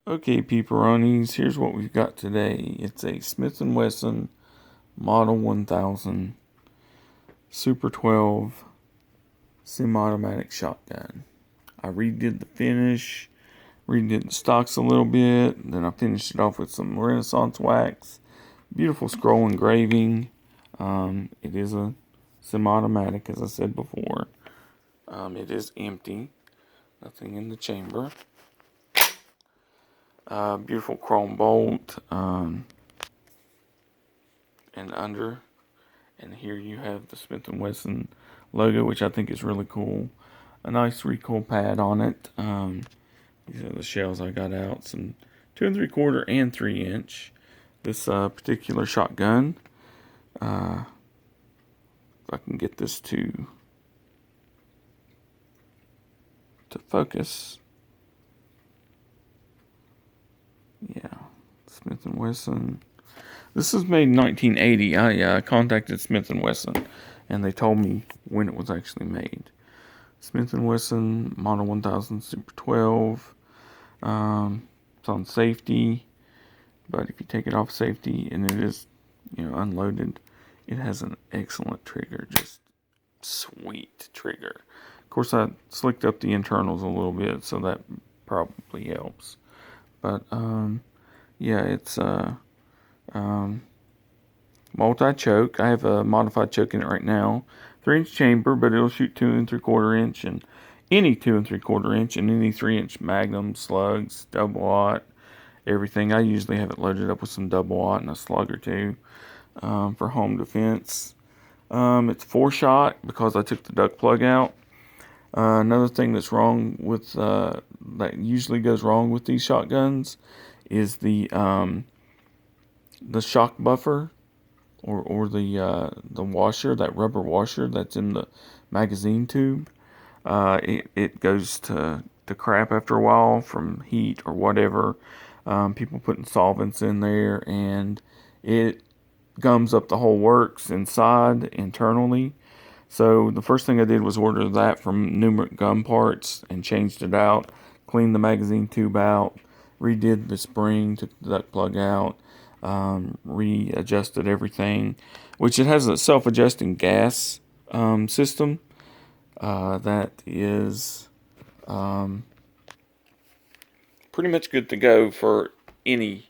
Okay, peeperonis, here's what we've got today. It's a Smith & Wesson Model 1000 Super 12 semi-automatic shotgun. I redid the finish, redid the stocks a little bit, then I finished it off with some Renaissance wax. Beautiful scroll engraving. It is a semi-automatic, as I said before. It is empty, nothing in the chamber. Beautiful chrome bolt, and under, and here you have the Smith & Wesson logo, which I think is really cool. A nice recoil pad on it. These are the shells I got out, some 2 3/4 and 3-inch. This particular shotgun, if I can get this to focus. Yeah, Smith & Wesson. This is made in 1980. I contacted Smith & Wesson, and they told me when it was actually made. Smith & Wesson Model 1000 Super 12. It's on safety, but if you take it off safety and it is, unloaded, it has an excellent trigger. Just sweet trigger. Of course, I slicked up the internals a little bit, so that probably helps. But yeah, it's multi-choke. I have a modified choke in it right now. 3-inch chamber, but it'll shoot 2 3/4 inch and any 2 3/4 inch and any 3-inch Magnum slugs, double aught, everything. I usually have it loaded up with some double aught and a slug or two for home defense. It's 4-shot because I took the duck plug out. Another thing that's wrong with that usually goes wrong with these shotguns is the shock buffer or the washer, that rubber washer that's in the magazine tube. It goes to crap after a while from heat or whatever. People putting solvents in there, and it gums up the whole works inside internally. So the first thing I did was order that from Numeric Gum Parts and changed it out, cleaned the magazine tube out, redid the spring, took the duct plug out, readjusted everything, which it has a self-adjusting gas system that is pretty much good to go for any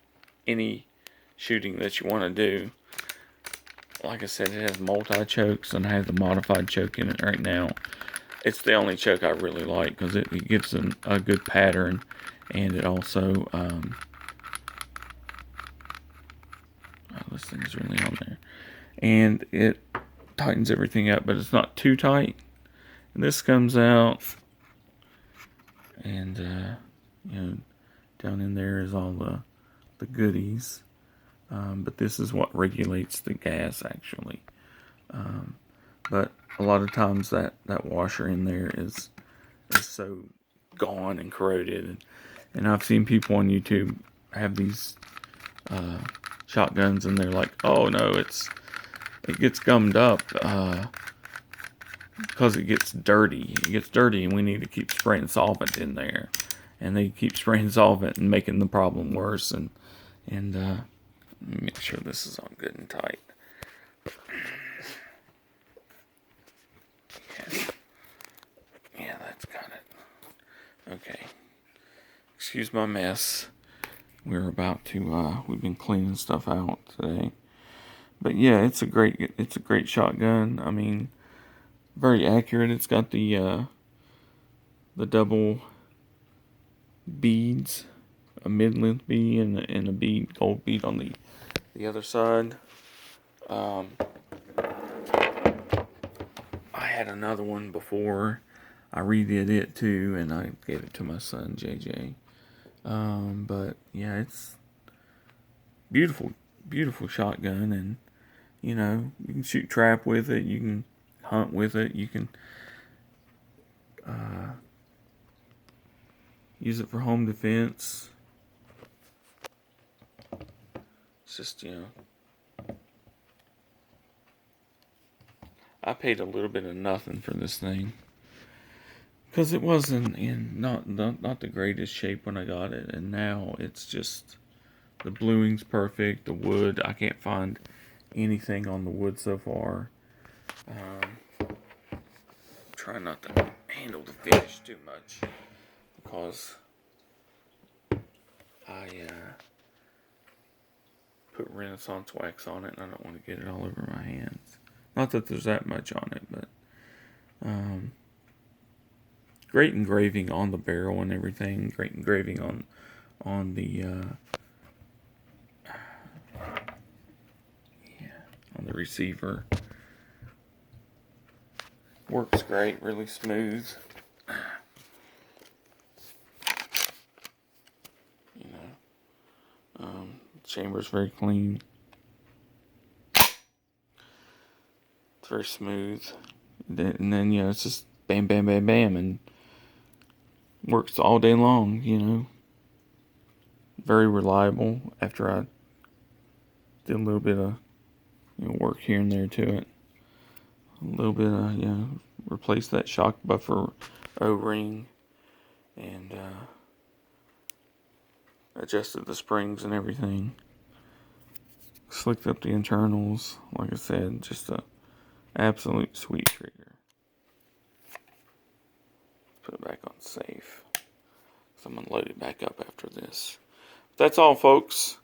shooting that you want to do. Like I said, it has multi-chokes, and I have the modified choke in it right now. It's the only choke I really like because it gives a good pattern, and it also, this thing's really on there, and it tightens everything up, but it's not too tight. And this comes out, and, down in there is all the goodies. But this is what regulates the gas, actually. But a lot of times that washer in there is so gone and corroded. And I've seen people on YouTube have these shotguns, and they're like, oh no, it gets gummed up because it gets dirty. It gets dirty, and we need to keep spraying solvent in there. And they keep spraying solvent and making the problem worse. And let me make sure this is all good and tight. Yeah, that's got it. Okay. Excuse my mess. We're about to, we've been cleaning stuff out today. But yeah, it's a great shotgun. I mean, very accurate. It's got the double beads, a mid-length bead and a bead, gold bead on the other side. I had another one before. I redid it too, and I gave it to my son JJ. But yeah, it's beautiful shotgun, and you can shoot trap with it, you can hunt with it, you can use it for home defense. It's just, I paid a little bit of nothing for this thing. because it wasn't in not the greatest shape when I got it, and now it's just the bluing's perfect. The wood, I can't find anything on the wood so far. Try not to handle the finish too much because I put Renaissance wax on it and I don't want to get it all over my hands. Not that there's that much on it, but great engraving on the barrel and everything. Great engraving on the on the receiver. Works great, really smooth. You know, chamber's very clean. It's very smooth. And then it's just bam, bam, bam, bam, and works all day long. Very reliable. After I did a little bit of work here and there to it, a little bit of replace that shock buffer O-ring and adjusted the springs and everything. Slicked up the internals. Like I said, just a absolute sweet trigger. Put it back on safe. So I'm gonna load it back up after this. That's all, folks.